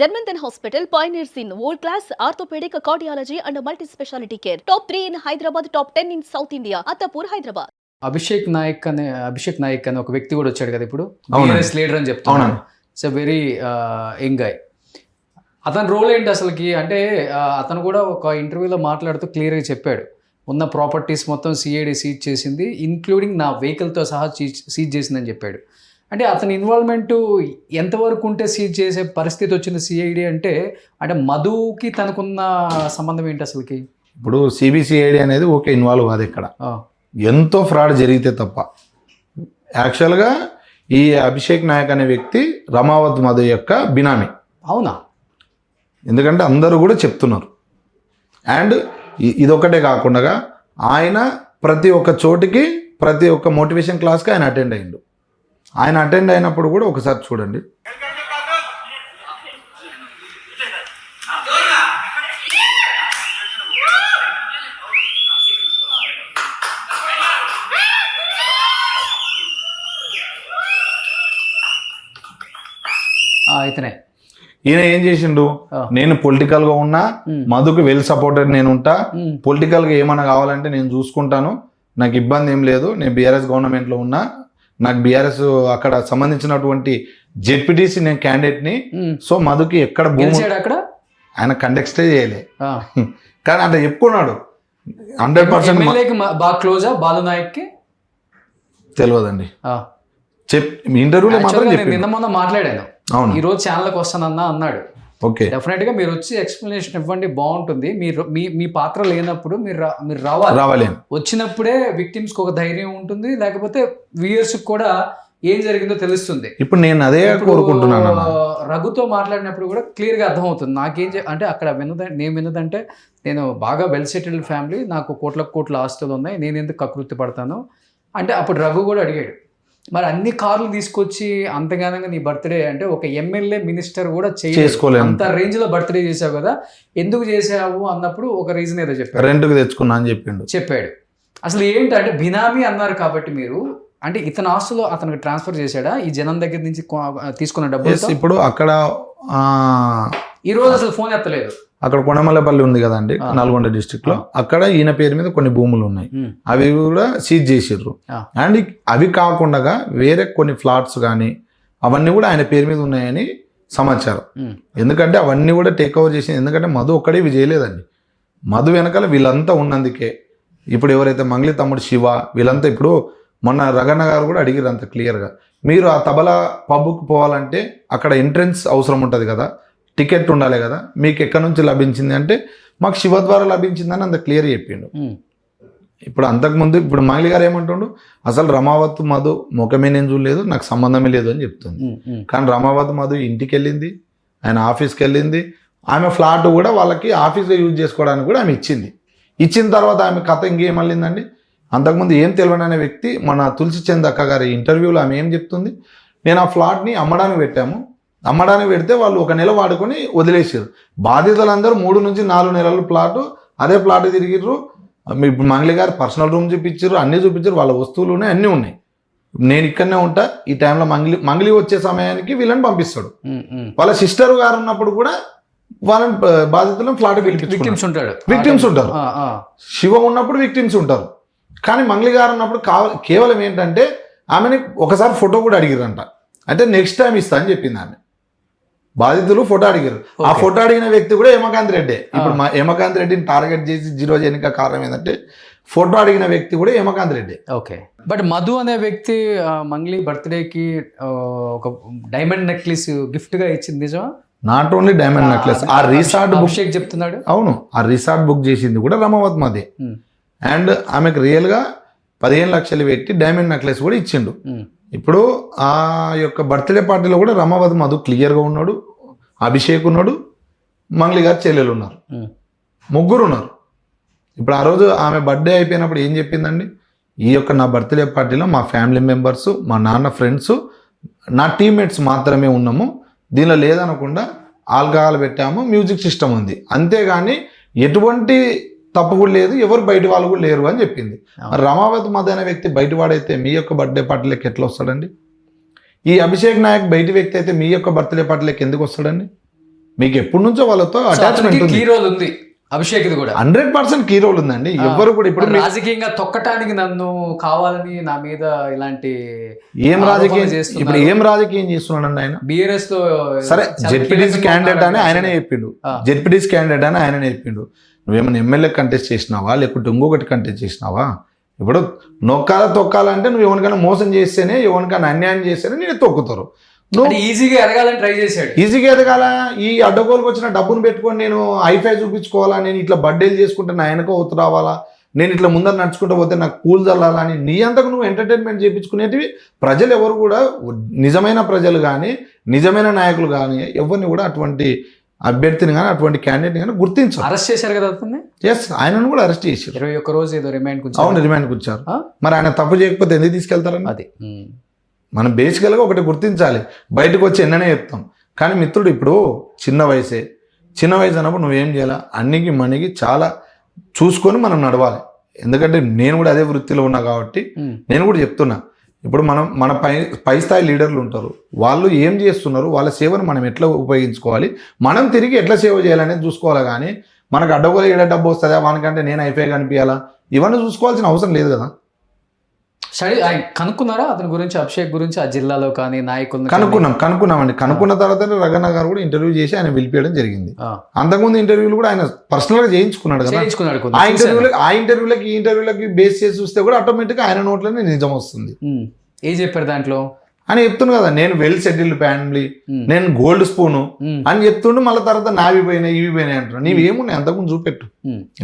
Germanton Hospital pioneers in world-class orthopedic cardiology and multi-specialty care. Top 3 in Hyderabad, top 10 in South India. Attapur, Hyderabad. Abhishek Naik అనే ఒక వ్యక్తి కూడా వచ్చాడు కదా ఇప్పుడు అవునండి. బిఎస్ లీడర్ అని చెప్తున్నాను. అవునండి. It's a very young guy. అతని రోల్ ఏంటి అసలుకి అంటే అతను కూడా ఒక ఇంటర్వ్యూలో మాట్లాడుతూ క్లియర్గా చెప్పాడు, ఉన్న ప్రాపర్టీస్ మొత్తం సిఐడి సీజ్ చేసింది, ఇంక్లూడింగ్ నా వెహికల్తో సహా సీజ్ చేసిందని చెప్పాడు. అంటే అతని ఇన్వాల్వ్మెంట్ ఎంతవరకు ఉంటే సీజ్ చేసే పరిస్థితి వచ్చింది సిఐడి అంటే మధుకి తనకున్న సంబంధం ఏంటి అసలుకి? ఇప్పుడు సిబిసిఐడి అనేది ఓకే ఇన్వాల్వ్ కాదు ఇక్కడ, ఆ, ఎంతో ఫ్రాడ్ జరిగితే తప్ప. యాక్చువల్గా ఈ అభిషేక్ నాయక్ అనే వ్యక్తి రమావత్ మధు యొక్క బినామీ. అవునా? ఎందుకంటే అందరూ కూడా చెప్తున్నారు. అండ్ ఇదొక్కటే కాకుండా ఆయన ప్రతి ఒక్క చోటికి ప్రతి ఒక్క మోటివేషన్ క్లాస్కి ఆయన అటెండ్ అయ్యిండు. ఆయన అటెండ్ అయినప్పుడు కూడా ఒకసారి చూడండి. ఇతనే ఈయన ఏం చేసిండు, నేను పొలిటికల్గా ఉన్నా, మధుకు వెల్ సపోర్టెడ్ నేను ఉంటా, పొలిటికల్గా ఏమైనా కావాలంటే నేను చూసుకుంటాను, నాకు ఇబ్బంది ఏం లేదు, నేను బీఆర్ఎస్ గవర్నమెంట్లో ఉన్నా, నాకు బీఆర్ఎస్ అక్కడ సంబంధించినటువంటి జెడ్పీటీసీ నేను క్యాండిడేట్ని, సో మధుకి ఎక్కడ భూమి అక్కడ ఆయన కండెక్స్టే చేయలే, కానీ అంత చెప్పుకున్నాడు. 100% బాగా క్లోజా బాలు నాయక్కి తెలియదండి. ఇంటర్వ్యూలో మాత్రం నిన్న మొన్న మాట్లాడాను, అవును ఈ రోజు ఛానల్కి వస్తానన్నా అన్నాడు. ఓకే, డెఫినెట్ గా మీరు వచ్చి ఎక్స్ప్లెనేషన్ ఇవ్వండి, బాగుంటుంది. మీరు మీ పాత్ర లేనప్పుడు మీరు రావాలి. వచ్చినప్పుడే విక్టిమ్స్ కి ఒక ధైర్యం ఉంటుంది, లేకపోతే వ్యూయర్స్ కూడా ఏం జరిగిందో తెలుస్తుంది. ఇప్పుడు నేను అదే కోరుకుంటున్నాను. రఘుతో మాట్లాడినప్పుడు కూడా క్లియర్ గా అర్థమవుతుంది నాకేం అంటే అక్కడ నేను విన్నదంటే, నేను బాగా వెల్ సెటిల్డ్ ఫ్యామిలీ, నాకు కోట్ల ఆస్తులు ఉన్నాయి, నేను ఎందుకు కకృతి పడతాను అంటే అప్పుడు రఘు కూడా అడిగాడు, మరి అన్ని కార్లు తీసుకొచ్చి అంతగానంగా నీ బర్త్డే అంటే ఒక ఎమ్మెల్యే మినిస్టర్ కూడా చేసుకోలేదు, అంత రేంజ్ లో బర్త్డే చేసావు కదా, ఎందుకు చేసావు అన్నప్పుడు ఒక రీజన్ ఏదో చెప్పాడు, రెంట్కి తెచ్చుకున్నా అని చెప్పాడు. అసలు ఏంటంటే బినామీ అన్నారు కాబట్టి మీరు అంటే ఇతని ఆస్తులో అతనికి ట్రాన్స్ఫర్ చేశాడా ఈ జనం దగ్గర నుంచి తీసుకున్న డబ్బులు? ఇప్పుడు అక్కడ ఈ రోజు అసలు ఫోన్ ఎత్తలేదు. అక్కడ కొనమల్లపల్లి ఉంది కదండి, నల్గొండ డిస్ట్రిక్ట్ లో, అక్కడ ఈయన పేరు మీద కొన్ని భూములు ఉన్నాయి, అవి కూడా సీజ్ చేసిర్రు. అండ్ అవి కాకుండా వేరే కొన్ని ఫ్లాట్స్ కానీ అవన్నీ కూడా ఆయన పేరు మీద ఉన్నాయని సమాచారం. ఎందుకంటే అవన్నీ కూడా టేక్ ఓవర్ చేసింది, ఎందుకంటే మధు ఒక్కడే ఇవి చేయలేదండి, మధు వెనకాల వీళ్ళంతా ఉన్నందుకే. ఇప్పుడు ఎవరైతే మంగళి తమ్ముడు శివ వీళ్ళంతా, ఇప్పుడు మొన్న రగన్న గారు కూడా అడిగిరు అంత క్లియర్గా, మీరు ఆ తబలా పబ్కి పోవాలంటే అక్కడ ఎంట్రన్స్ అవసరం ఉంటుంది కదా, టికెట్ ఉండాలి కదా, మీకు ఎక్కడి నుంచి లభించింది అంటే మాకు శివ ద్వారా లభించిందని అంత క్లియర్ చెప్పిండు. ఇప్పుడు అంతకుముందు ఇప్పుడు మంగళి గారు ఏమంటుండు, అసలు రమావత్ మధు ముఖమే నేను చూడలేదు, నాకు సంబంధమే లేదు అని చెప్తుంది. కానీ రమావత్ మధు ఇంటికి వెళ్ళింది, ఆయన ఆఫీస్కి వెళ్ళింది, ఆమె ఫ్లాట్ కూడా వాళ్ళకి ఆఫీస్లో యూజ్ చేసుకోవడానికి కూడా ఆమె ఇచ్చిన తర్వాత ఆమె కథ ఇంకేమళ్ళిందండి. అంతకుముందు ఏం తెలియని అనే వ్యక్తి మన తులసి చంద్ అక్క గారి ఇంటర్వ్యూలో ఆమె ఏం చెప్తుంది, నేను ఆ ఫ్లాట్ని అమ్మడానికి పెడితే వాళ్ళు 1 నెల వాడుకొని వదిలేసారు, బాధితులందరూ 3 నుంచి 4 నెలల అదే ప్లాట్ తిరిగిర్రు. ఇప్పుడు మంగళి గారు పర్సనల్ రూమ్ చూపించారు, అన్నీ చూపించారు, వాళ్ళ వస్తువులు ఉన్నాయి, అన్నీ ఉన్నాయి, నేను ఇక్కడనే ఉంటా. ఈ టైంలో మంగళి వచ్చే సమయానికి వీళ్ళని పంపిస్తాడు. వాళ్ళ సిస్టర్ గారు ఉన్నప్పుడు కూడా వాళ్ళని బాధితులను ఫ్లాట్ విక్టిమ్స్ ఉంటారు, శివ ఉన్నప్పుడు విక్టిమ్స్ ఉంటారు. కానీ మంగళి గారు ఉన్నప్పుడు కేవలం ఏంటంటే ఆమెని ఒకసారి ఫోటో కూడా అడిగిరంట, అంటే నెక్స్ట్ టైం ఇస్తా అని చెప్పింది ఆమె. బాధితులు ఫోటో అడిగారు, ఆ ఫోటో అడిగిన వ్యక్తి కూడా హేమకాంత్ రెడ్డి. ఇప్పుడు హేమకాంత్ రెడ్డిని టార్గెట్ చేసి 0 చేయడానికి కారణం ఏంటంటే ఫోటో అడిగిన వ్యక్తి కూడా హేమకాంత్ రెడ్డి. ఓకే, బట్ మధు అనే వ్యక్తి మంగళి బర్త్డేకి ఒక డైమండ్ నెక్లెస్ గిఫ్ట్ గా ఇచ్చింది నిజమా? నాట్ ఓన్లీ డైమండ్ నెక్లెస్, ఆ రిసార్ట్ అభిషేక్ చెప్తున్నాడు. అవును, ఆ రిసార్ట్ బుక్ చేసింది కూడా రమావత్ మధే. అండ్ ఆమెకు రియల్గా 15 లక్షలు పెట్టి డైమండ్ నెక్లెస్ కూడా ఇచ్చిండు. ఇప్పుడు ఆ యొక్క బర్త్డే పార్టీలో కూడా రమావత్ మధు క్లియర్గా ఉన్నాడు, అభిషేక్ ఉన్నాడు, మంగళి గారు చెల్లెలు ఉన్నారు, ముగ్గురు ఉన్నారు. ఇప్పుడు ఆ రోజు ఆమె బర్త్డే అయిపోయినప్పుడు ఏం చెప్పిందండి, ఈ యొక్క నా బర్త్డే పార్టీలో మా ఫ్యామిలీ మెంబర్స్, మా నాన్న ఫ్రెండ్స్, నా టీమ్మేట్స్ మాత్రమే ఉన్నాము, దీనిలో లేదనకుండా ఆల్కహాల్ పెట్టాము, మ్యూజిక్ సిస్టమ్ ఉంది, అంతేగాని ఎటువంటి తప్పు కూడా లేదు, ఎవరు బయట వాళ్ళు కూడా లేరు అని చెప్పింది. రమావత్ మధు అనే వ్యక్తి బయటవాడైతే మీ యొక్క బర్త్డే పార్టీలకి ఎట్లా వస్తాడండి? ఈ అభిషేక్ నాయక్ బయటి వ్యక్తి అయితే మీ యొక్క బర్త్డే పార్టీలకి ఎందుకు వస్తాడండి? మీకు ఎప్పటి నుంచో వాళ్ళతో అటాచ్మెంట్ ఉంది. కీ రోల్ ఉంది అభిషేక్ది కూడా. 100% కీ రోల్ ఉందండి. ఎవరు కూడా ఇప్పుడు రాజకీయంగా తొక్కటానికి నన్ను కావాలని నా మీద ఇలాంటి ఏం రాజకీయం ఇప్పుడు ఏం రాజకీయం చేస్తున్నాడండి ఆయన? బిఆర్ఎస్ లో సరే జెడ్పీటీసీ క్యాండిడేట్ అని ఆయననే చెప్పిండు, జెడ్పీటీసీ క్యాండిడేట్ అని ఆయననే చెప్పిండు. నువ్వేమైనా ఎమ్మెల్యే కంటెస్ట్ చేసినావా లేకుంటే ఇంకొకటి కంటెస్ట్ చేసినావా? ఇప్పుడు తొక్కాలంటే నువ్వు ఎవరికైనా మోసం చేస్తేనే, ఎవరికైనా అన్యాయం చేస్తేనే నేను తొక్కుతారు. నువ్వు ఈజీగా ఎదగాలని ట్రై చేశాడు. ఈజీగా ఎదగాల, ఈ అడ్డగోలుకు వచ్చిన డబ్బును పెట్టుకొని నేను ఐఫై చూపించుకోవాలా, నేను ఇట్లా బర్త్డేలు చేసుకుంటే నా వెనక అవుతు రావాలా, నేను ఇట్లా ముందర నడుచుకుంటూ పోతే నాకు పూలు చల్లాలని నీ అంతకు నువ్వు ఎంటర్టైన్మెంట్ చేయించుకునేటివి ప్రజలు ఎవరు కూడా, నిజమైన ప్రజలు కానీ నిజమైన నాయకులు కానీ ఎవరిని కూడా అటువంటి అభ్యర్థిని కానీ అటువంటి క్యాండిడేట్ని కానీ గుర్తించారు. అరెస్ట్ చేశారు కదా అతన్ని? ఎస్, ఆయనను కూడా అరెస్ట్ చేశారు. 21 రోజు ఏదో రిమాండ్. అవును, రిమాండ్ కూర్చారు. మరి ఆయన తప్పు చేయకపోతే ఎందుకు తీసుకెళ్తారని? అది మనం బేసికల్గా ఒకటి గుర్తించాలి. బయటకు వచ్చి ఎన్ననే చెప్తాం కానీ మిత్రుడు ఇప్పుడు చిన్న వయసు అన్నప్పుడు నువ్వేం చేయాలి, అన్నికి మనకి చాలా చూసుకొని మనం నడవాలి. ఎందుకంటే నేను కూడా అదే వృత్తిలో ఉన్నా కాబట్టి నేను కూడా చెప్తున్నా. ఇప్పుడు మన పై స్థాయి లీడర్లు ఉంటారు, వాళ్ళు ఏం చేస్తున్నారు, వాళ్ళ సేవను మనం ఎట్లా ఉపయోగించుకోవాలి, మనం తిరిగి ఎట్లా సేవ చేయాలనేది చూసుకోవాలి. కానీ మనకు అడ్డగోలు ఏడ డబ్బు వస్తుందా, వానికంటే నేను అయిపోయి కనిపించాలా, ఇవన్నీ చూసుకోవాల్సిన అవసరం లేదు కదా. స్టడీ కనుక్కున్నారా అతని గురించి, అభిషేక్ గురించి ఆ జిల్లాలో కానీ నాయకులు? కనుక్కున్నామండి. కనుక్కున్న తర్వాత రగన్న గారు కూడా ఇంటర్వ్యూ చేసి ఆయన పిలిపించడం జరిగింది. అంతకుముందు ఇంటర్వ్యూలు కూడా ఆయన పర్సనల్ గా చేయించుకున్నాడు కదా. ఆ ఇంటర్వ్యూలకి ఈ ఇంటర్వ్యూలకి బేస్ చేసి చూస్తే కూడా ఆటోమేటిక్గా ఆయన నోట్లోనే నిజం వస్తుంది. ఏం చెప్పారు దాంట్లో అని చెప్తున్నా కదా, నేను వెల్ సెటిల్డ్ ఫ్యామిలీ, నేను గోల్డ్ స్పూను అని చెప్తుండు. మళ్ళీ తర్వాత నావి పోయినాయి ఇవి పోయినాయి అంటున్నాను. నీవు ఏమున్నాయి అంతకుముందు చూపెట్టు,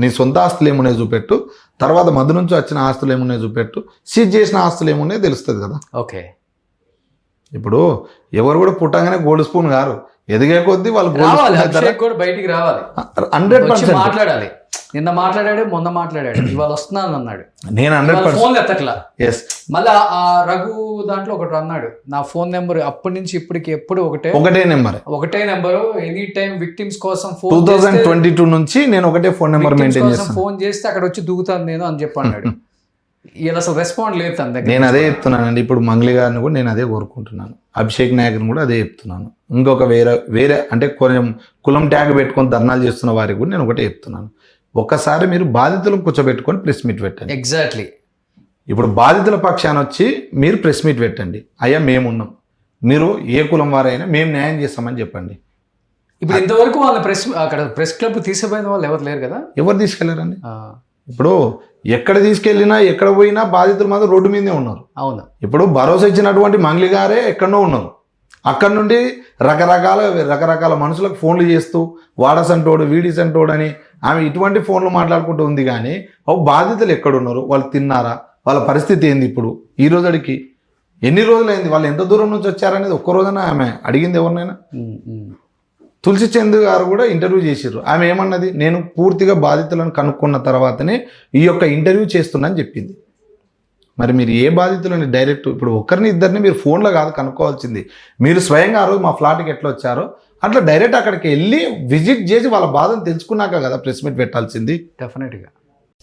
నీ సొంత ఆస్తులు ఏమున్నాయి చూపెట్టు, తర్వాత మధ్య నుంచి వచ్చిన ఆస్తులు ఏమున్నాయి చూపెట్టు, సీజ్ చేసిన ఆస్తులు ఏమున్నాయో తెలుస్తుంది కదా. ఓకే, ఇప్పుడు ఎవరు కూడా పుట్టగానే గోల్డ్ స్పూన్ గారు, ఎదిగే కొద్దీ వాళ్ళు బయటికి రావాలి, 100% మాట్లాడాలి. నిన్న మాట్లాడాడు, మొన్న మాట్లాడాడు, ఇవాళ వస్తున్నాను అన్నాడు. నేను 100% ఫోన్ ఎత్తట్లా. ఎస్, మళ్ళీ ఆ రఘు దాంట్లో ఒకటి అన్నాడు, నా ఫోన్ నెంబర్ అప్పటి నుంచి ఇప్పటికి ఎప్పుడు ఒకటే నెంబరు, ఎనీ టైం విక్టిమ్స్ కోసం 2022 నుంచి నేను ఒకటే ఫోన్ నెంబర్ మెయింటైన్ చేస్తాను. ఫోన్ చేస్తే అక్కడ వచ్చి దిగుతాను నేను అని చెప్పి అన్నాడు. ఇలా అసలు రెస్పాండ్ లేదు తన దగ్గర. నేను అదే చెప్తున్నానండి. ఇప్పుడు మంగ్లీ గారిని కూడా నేను అదే కోరుకుంటున్నాను, అభిషేక్ నాయక్ని కూడా అదే చెప్తున్నాను. ఇంకొక వేరే అంటే కొంచెం కులం ట్యాగ్ పెట్టుకొని ధర్నాలు చేస్తున్న వారికి కూడా నేను ఒకటే చెప్తున్నాను, ఒక్కసారి మీరు బాధితులను కూర్చోబెట్టుకొని ప్రెస్ మీట్ పెట్టండి. ఎగ్జాక్ట్లీ. ఇప్పుడు బాధితుల పక్షాన వచ్చి మీరు ప్రెస్ మీట్ పెట్టండి, అయ్యా మేమున్నాం, మీరు ఏ కులం వారైనా మేము న్యాయం చేస్తామని చెప్పండి. ఇప్పుడు ఇంతవరకు వాళ్ళ అక్కడ ప్రెస్ క్లబ్ తీసుకుపోయిన వాళ్ళు ఎవరు లేరు కదా. ఎవరు తీసుకెళ్లారండి? ఇప్పుడు ఎక్కడ తీసుకెళ్ళినా ఎక్కడ పోయినా బాధితులు మాత్రం రోడ్డు మీదే ఉన్నారు. అవును, ఇప్పుడు భరోసా ఇచ్చినటువంటి మంగ్లీ గారే ఎక్కడో ఉన్నారు. అక్కడ నుండి రకరకాల మనుషులకు ఫోన్లు చేస్తూ వాడసంటోడు వీడిసంటోడు అని ఆమె ఇటువంటి ఫోన్లు మాట్లాడుకుంటూ ఉంది. కానీ బాధితులు ఎక్కడున్నారు, వాళ్ళు తిన్నారా, వాళ్ళ పరిస్థితి ఏంది, ఇప్పుడు ఈ రోజుకి ఎన్ని రోజులైంది, వాళ్ళు ఎంత దూరం నుంచి వచ్చారనేది ఒక్క రోజున ఆమె అడిగింది ఎవరినైనా? తులసి చంద్ గారు కూడా ఇంటర్వ్యూ చేసిర్రు. ఆమె ఏమన్నది, నేను పూర్తిగా బాధితులను కనుక్కున్న తర్వాతనే ఈ యొక్క ఇంటర్వ్యూ చేస్తున్నా అని చెప్పింది. మరి మీరు ఏ బాధితులని డైరెక్ట్ ఇప్పుడు ఒకరిని ఇద్దరిని మీరు ఫోన్లో కాదు కనుక్కోవాల్సింది, మీరు స్వయంగా ఆ రోజు మా ఫ్లాట్కి ఎట్లా వచ్చారో అట్లా డైరెక్ట్ అక్కడికి వెళ్ళి విజిట్ చేసి వాళ్ళ బాధను తెలుసుకున్నాక కదా ప్రెస్ మీట్ పెట్టాల్సింది. డెఫినెట్గా.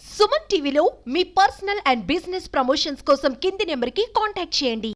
సుమన్ టీవీలో మీ పర్సనల్ అండ్ బిజినెస్ ప్రమోషన్స్ కోసం కింది నెంబర్కి కాంటాక్ట్ చేయండి.